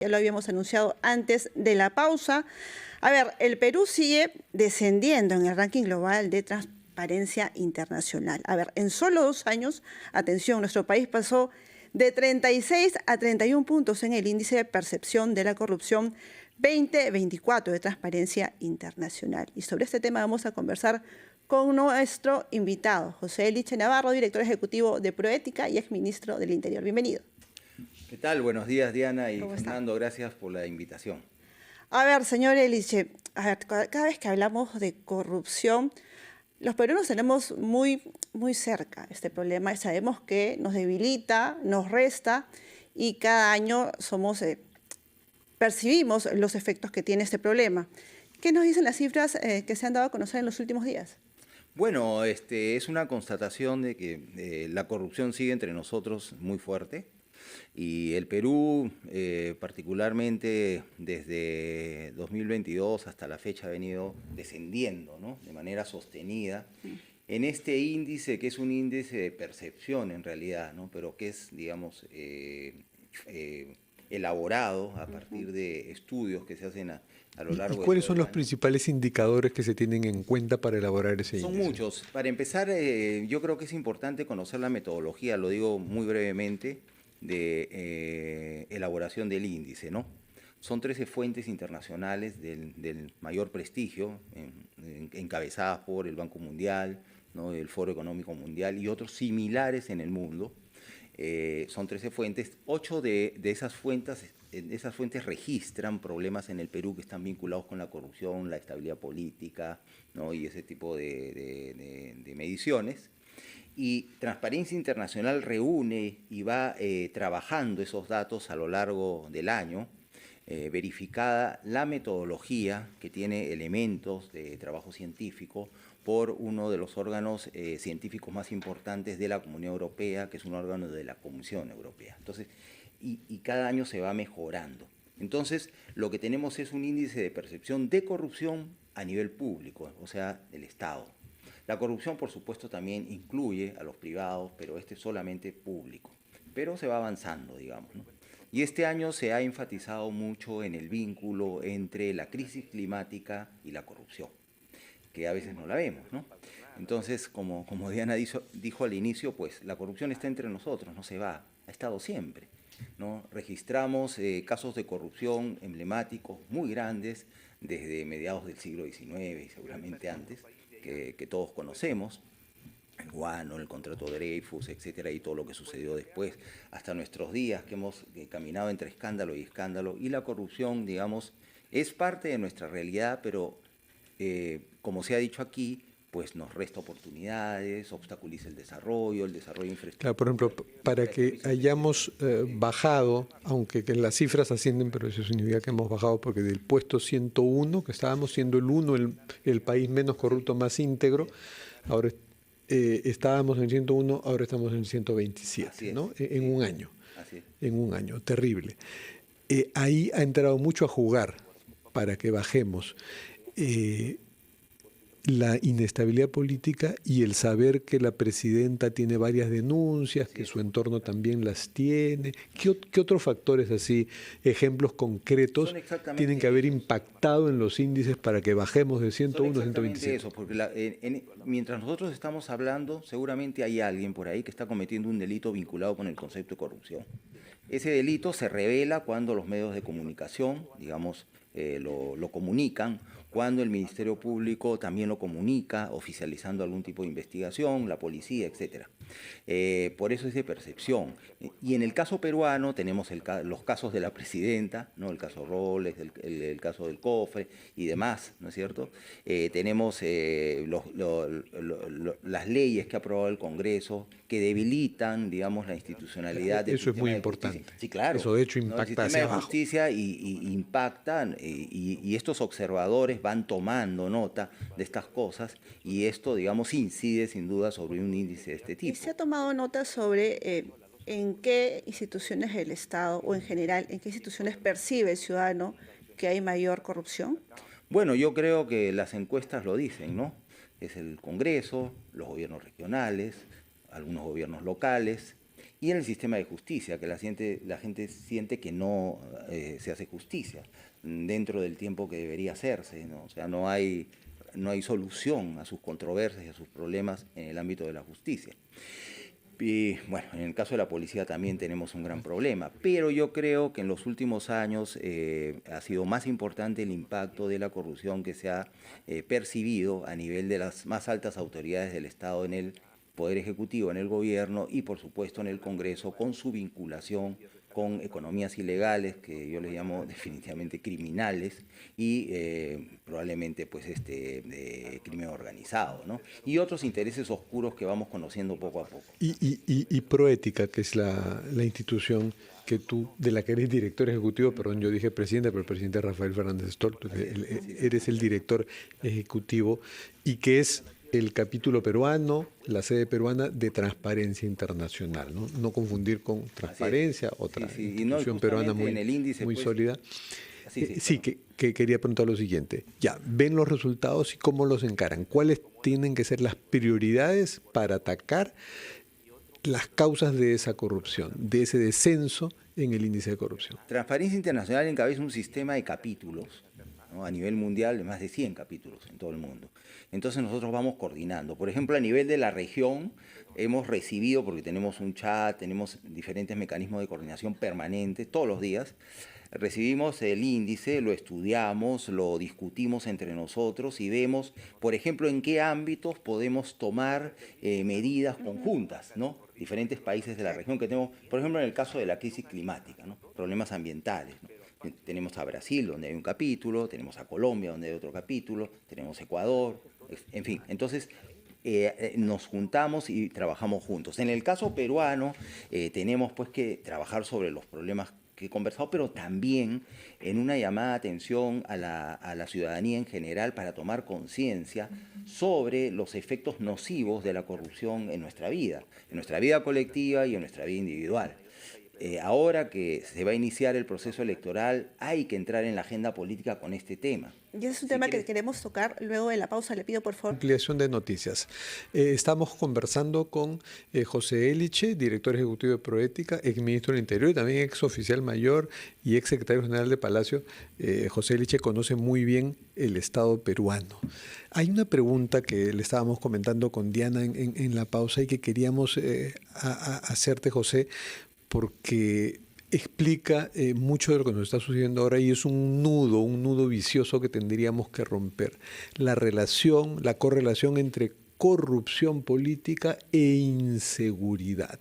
Ya lo habíamos anunciado antes de la pausa. A ver, el Perú sigue descendiendo en el ranking global de transparencia internacional. A ver, en solo 2 años, atención, nuestro país pasó de 36 a 31 puntos en el índice de percepción de la corrupción 2024 de transparencia internacional. Y sobre este tema vamos a conversar con nuestro invitado, José Eliche Navarro, director ejecutivo de Proética y exministro del Interior. Bienvenido. ¿Qué tal? Buenos días, Diana y Fernando. Gracias por la invitación. A ver, señor Eliche, cada vez que hablamos de corrupción, los peruanos tenemos muy cerca este problema y sabemos que nos debilita, nos resta y cada año percibimos los efectos que tiene este problema. ¿Qué nos dicen las cifras que se han dado a conocer en los últimos días? Bueno, es una constatación de que la corrupción sigue entre nosotros muy fuerte. Y el Perú, particularmente desde 2022 hasta la fecha, ha venido descendiendo, ¿no?, de manera sostenida en este índice, que es un índice de percepción en realidad, ¿no?, pero que es, digamos, elaborado a partir de estudios que se hacen a lo largo de... ¿Y cuáles son los principales indicadores que se tienen en cuenta para elaborar ese índice? Son muchos. Para empezar, yo creo que es importante conocer la metodología, lo digo muy brevemente, de elaboración del índice, ¿no? Son 13 fuentes internacionales del mayor prestigio, encabezadas por el Banco Mundial, ¿no?, el Foro Económico Mundial y otros similares en el mundo. Son 13 fuentes. 8 de esas fuentes registran problemas en el Perú que están vinculados con la corrupción, la estabilidad política, ¿no?, y ese tipo de mediciones. Y Transparencia Internacional reúne y va trabajando esos datos a lo largo del año, verificada la metodología que tiene elementos de trabajo científico por uno de los órganos científicos más importantes de la Comunidad Europea, que es un órgano de la Comisión Europea. Entonces, y cada año se va mejorando. Entonces, lo que tenemos es un índice de percepción de corrupción a nivel público, o sea, del Estado. La corrupción, por supuesto, también incluye a los privados, pero este es solamente público. Pero se va avanzando, digamos, ¿no? Y este año se ha enfatizado mucho en el vínculo entre la crisis climática y la corrupción, que a veces no la vemos, ¿no? Entonces, como Diana dijo al inicio, pues la corrupción está entre nosotros, no se va, ha estado siempre, ¿no? Registramos casos de corrupción emblemáticos muy grandes desde mediados del siglo XIX y seguramente antes, que todos conocemos, el Guano, el contrato Dreyfus, etcétera, y todo lo que sucedió después, hasta nuestros días, que hemos caminado entre escándalo y escándalo, y la corrupción, digamos, es parte de nuestra realidad, pero como se ha dicho aquí, pues nos resta oportunidades, obstaculiza el desarrollo infraestructural. Claro, por ejemplo, para que hayamos bajado, aunque que las cifras ascienden, pero eso significa que hemos bajado porque del puesto 101, que estábamos siendo el país menos corrupto, más íntegro, ahora estábamos en 101, ahora estamos en 127, ¿no? En un año. Así es. En un año, terrible. Ahí ha entrado mucho a jugar para que bajemos. La inestabilidad política y el saber que la presidenta tiene varias denuncias, que su entorno también las tiene. ¿Qué otros factores así, ejemplos concretos, tienen que haber impactado en los índices para que bajemos de 101 a 127? Eso, porque mientras nosotros estamos hablando, seguramente hay alguien por ahí que está cometiendo un delito vinculado con el concepto de corrupción. Ese delito se revela cuando los medios de comunicación, digamos, lo comunican, cuando el Ministerio Público también lo comunica, oficializando algún tipo de investigación, la policía, etcétera. Por eso es de percepción. Y en el caso peruano tenemos los casos de la presidenta, ¿no?, el caso Robles, el caso del cofre y demás, ¿no es cierto? Tenemos las leyes que ha aprobado el Congreso que debilitan, digamos, la institucionalidad del Eso es muy sistema de importante. justicia. Sí, claro. Eso de hecho impacta, ¿no?, el sistema hacia de abajo. justicia y impactan, y estos observadores van tomando nota de estas cosas, y esto, digamos, incide sin duda sobre un índice de este tipo. ¿Y se ha tomado nota sobre en qué instituciones del Estado o en general, en qué instituciones percibe el ciudadano que hay mayor corrupción? Bueno, yo creo que las encuestas lo dicen, ¿no? Es el Congreso, los gobiernos regionales, algunos gobiernos locales y en el sistema de justicia, que la gente siente que no se hace justicia dentro del tiempo que debería hacerse, ¿no? O sea, no hay solución a sus controversias y a sus problemas en el ámbito de la justicia. Y bueno, en el caso de la policía también tenemos un gran problema, pero yo creo que en los últimos años ha sido más importante el impacto de la corrupción que se ha percibido a nivel de las más altas autoridades del Estado en el Poder Ejecutivo, en el Gobierno y por supuesto en el Congreso, con su vinculación con economías ilegales, que yo les llamo definitivamente criminales, y probablemente pues de crimen organizado, ¿no? Y otros intereses oscuros que vamos conociendo poco a poco. Y Proética, que es la institución que tú, de la que eres director ejecutivo, perdón, yo dije presidente, pero el presidente es Rafael Fernández Stolto, eres el director ejecutivo, y que es el capítulo peruano, la sede peruana de Transparencia Internacional, ¿no? No confundir con Transparencia, otra institución peruana muy, muy sólida. Sí, que quería preguntar lo siguiente. Ya, ven los resultados y cómo los encaran. ¿Cuáles tienen que ser las prioridades para atacar las causas de esa corrupción, de ese descenso en el índice de corrupción? Transparencia Internacional encabeza un sistema de capítulos, ¿no? A nivel mundial, de más de 100 capítulos en todo el mundo. Entonces nosotros vamos coordinando. Por ejemplo, a nivel de la región, hemos recibido, porque tenemos un chat, tenemos diferentes mecanismos de coordinación permanentes todos los días, recibimos el índice, lo estudiamos, lo discutimos entre nosotros y vemos, por ejemplo, en qué ámbitos podemos tomar medidas conjuntas, ¿no? Diferentes países de la región que tenemos, por ejemplo, en el caso de la crisis climática, ¿no? Problemas ambientales, ¿no? Tenemos a Brasil, donde hay un capítulo, tenemos a Colombia, donde hay otro capítulo, tenemos Ecuador, en fin. Entonces, nos juntamos y trabajamos juntos. En el caso peruano, tenemos pues que trabajar sobre los problemas que he conversado, pero también en una llamada de atención a la ciudadanía en general para tomar conciencia sobre los efectos nocivos de la corrupción en nuestra vida colectiva y en nuestra vida individual. Ahora que se va a iniciar el proceso electoral, hay que entrar en la agenda política con este tema. Y ese es un tema que queremos tocar luego de la pausa. Le pido, por favor. Ampliación de noticias. Estamos conversando con José Eliche, director ejecutivo de Proética, exministro del Interior y también ex oficial mayor y ex secretario general de Palacio. José Eliche conoce muy bien el Estado peruano. Hay una pregunta que le estábamos comentando con Diana en la pausa y que queríamos hacerte, José, porque explica mucho de lo que nos está sucediendo ahora y es un nudo vicioso que tendríamos que romper. La correlación entre corrupción política e inseguridad.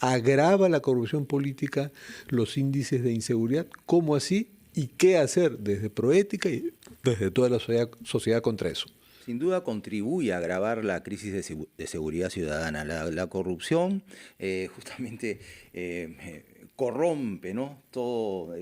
¿Agrava la corrupción política los índices de inseguridad? ¿Cómo así? ¿Y qué hacer desde Proética y desde toda la sociedad contra eso? Sin duda contribuye a agravar la crisis de seguridad ciudadana. La corrupción justamente corrompe, ¿no? todo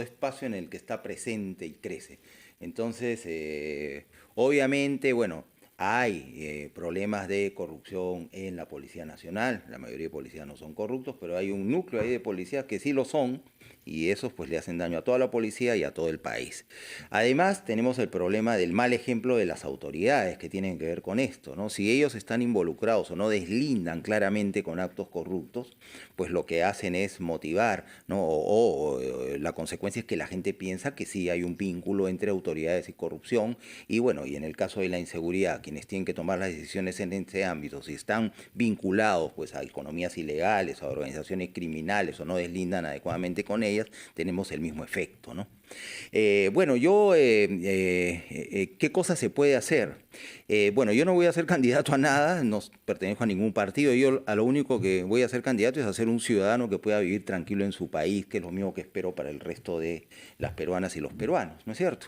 espacio en el que está presente y crece. Entonces, obviamente, bueno, hay problemas de corrupción en la Policía Nacional. La mayoría de policías no son corruptos, pero hay un núcleo ahí de policías que sí lo son, y esos pues le hacen daño a toda la policía y a todo el país. Además, tenemos el problema del mal ejemplo de las autoridades que tienen que ver con esto, ¿no? Si ellos están involucrados o no deslindan claramente con actos corruptos, pues lo que hacen es motivar, ¿no? O la consecuencia es que la gente piensa que sí hay un vínculo entre autoridades y corrupción, y bueno, y en el caso de la inseguridad, quienes tienen que tomar las decisiones en ese ámbito, si están vinculados pues a economías ilegales o a organizaciones criminales o no deslindan adecuadamente con ellas, tenemos el mismo efecto, ¿no? Bueno, ¿qué cosa se puede hacer? Bueno, yo no voy a ser candidato a nada, no pertenezco a ningún partido, yo a lo único que voy a ser candidato es a ser un ciudadano que pueda vivir tranquilo en su país, que es lo mismo que espero para el resto de las peruanas y los peruanos, ¿no es cierto?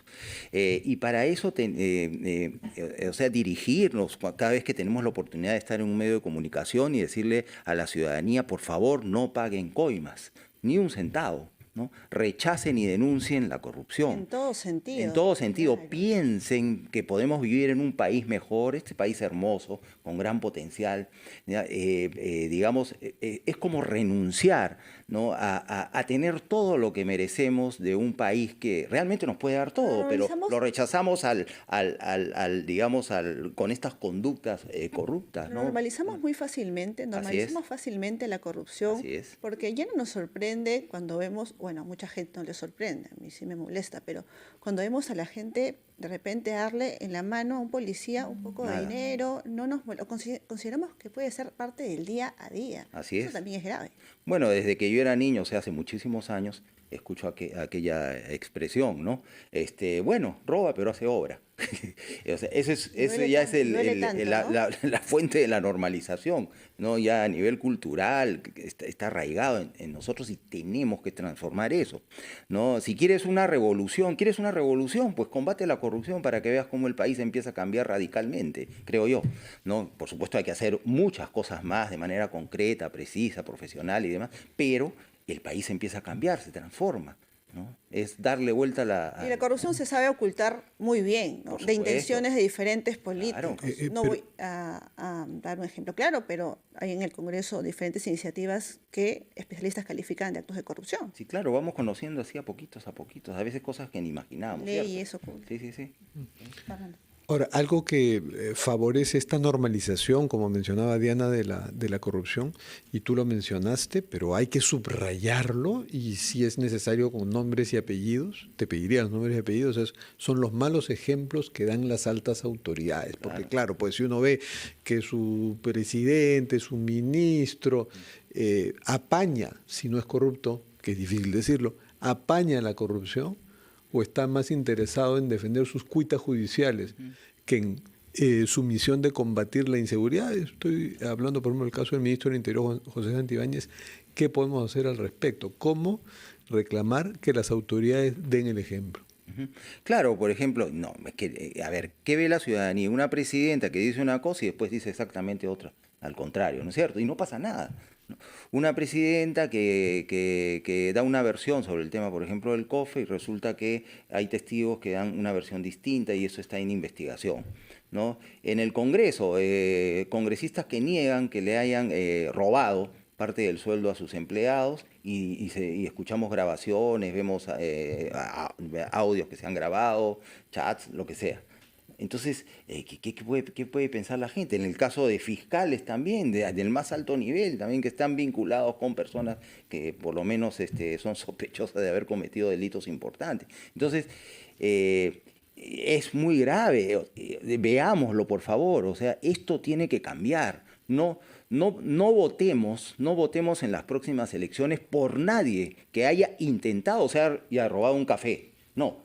Y para eso, o sea, dirigirnos cada vez que tenemos la oportunidad de estar en un medio de comunicación y decirle a la ciudadanía, por favor, no paguen coimas, ni un centavo. ¿no? Rechacen y denuncien la corrupción. En todo sentido. En todo sentido, Claro. piensen que podemos vivir en un país mejor, este país hermoso, con gran potencial. ¿Ya? Digamos, es como renunciar, ¿no? a tener todo lo que merecemos de un país que realmente nos puede dar todo, pero lo rechazamos digamos, con estas conductas corruptas, ¿no? Normalizamos muy fácilmente, normalizamos fácilmente la corrupción, Así es. porque ya no nos sorprende cuando vemos, bueno, a mucha gente no le sorprende, a mí sí me molesta, pero cuando vemos a la gente de repente darle en la mano a un policía un poco de Nada. dinero, no nos consideramos que puede ser parte del día a día. Así Eso es. también es grave. Bueno, desde que yo era niño, o sea, hace muchísimos años, escucho aquella expresión, ¿no? Bueno, roba, pero hace obra. O sea, eso ya es duele tanto, ¿no? la fuente de la normalización, ¿no? Ya a nivel cultural, está arraigado en nosotros y tenemos que transformar eso, ¿no? Si quieres una revolución, pues combate la corrupción para que veas cómo el país empieza a cambiar radicalmente, creo yo, ¿no? Por supuesto hay que hacer muchas cosas más de manera concreta, precisa, profesional y demás, pero el país empieza a cambiar, se transforma, ¿no? Es darle vuelta Y la corrupción se sabe ocultar muy bien, ¿no? Por De supuesto. intenciones de diferentes políticos. Claro. No voy a dar un ejemplo claro, pero hay en el Congreso diferentes iniciativas que especialistas califican de actos de corrupción. Sí, claro, vamos conociendo así a poquitos, a veces cosas que ni imaginábamos. Leyes ¿cierto? ocultas. Sí. Fernando. Ahora, algo que favorece esta normalización, como mencionaba Diana, de la corrupción, y tú lo mencionaste, pero hay que subrayarlo y si es necesario con nombres y apellidos, te pediría los nombres y apellidos, son los malos ejemplos que dan las altas autoridades. Porque claro, pues si uno ve que su presidente, su ministro, apaña, si no es corrupto, que es difícil decirlo, apaña la corrupción, o está más interesado en defender sus cuitas judiciales que en su misión de combatir la inseguridad. Estoy hablando, por ejemplo, del caso del ministro del Interior, José Santibáñez. ¿Qué podemos hacer al respecto? ¿Cómo reclamar que las autoridades den el ejemplo? Claro, por ejemplo, no, es que, a ver, ¿qué ve la ciudadanía? Una presidenta que dice una cosa y después dice exactamente otra, al contrario, ¿no es cierto? Y no pasa nada, ¿no? Una presidenta que da una versión sobre el tema, por ejemplo, del COFE, y resulta que hay testigos que dan una versión distinta y eso está en investigación, ¿no? En el Congreso, congresistas que niegan que le hayan robado parte del sueldo a sus empleados y escuchamos grabaciones, vemos audios que se han grabado, chats, lo que sea. Entonces, ¿qué puede pensar la gente? En el caso de fiscales también, del más alto nivel, también que están vinculados con personas que por lo menos son sospechosas de haber cometido delitos importantes. Entonces, es muy grave, veámoslo por favor, o sea, esto tiene que cambiar. No votemos en las próximas elecciones por nadie que haya intentado, o sea, haya robado un café. No,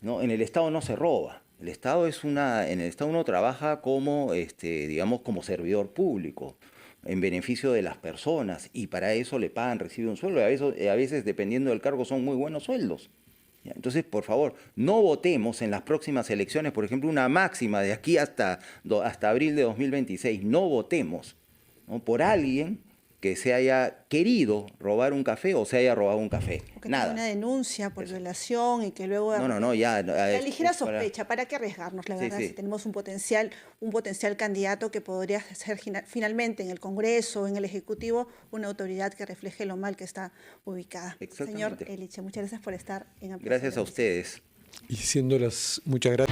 en el Estado no se roba. En el Estado uno trabaja como, digamos, como servidor público, en beneficio de las personas, y para eso le pagan, recibe un sueldo, y a veces, dependiendo del cargo, son muy buenos sueldos. Entonces, por favor, no votemos en las próximas elecciones, por ejemplo, una máxima de aquí hasta abril de 2026, no votemos, ¿no? Por alguien que se haya querido robar un café o se haya robado un café. O que Nada. tenga una denuncia por violación y que luego... Ya. La ligera sospecha, ¿para qué arriesgarnos? La Sí, verdad, sí. si tenemos un potencial candidato que podría ser finalmente en el Congreso, en el Ejecutivo, una autoridad que refleje lo mal que está ubicada. Señor Exactamente. Eliche, muchas gracias por estar en Ampliación Gracias de a Vista. ustedes. Y muchas gracias.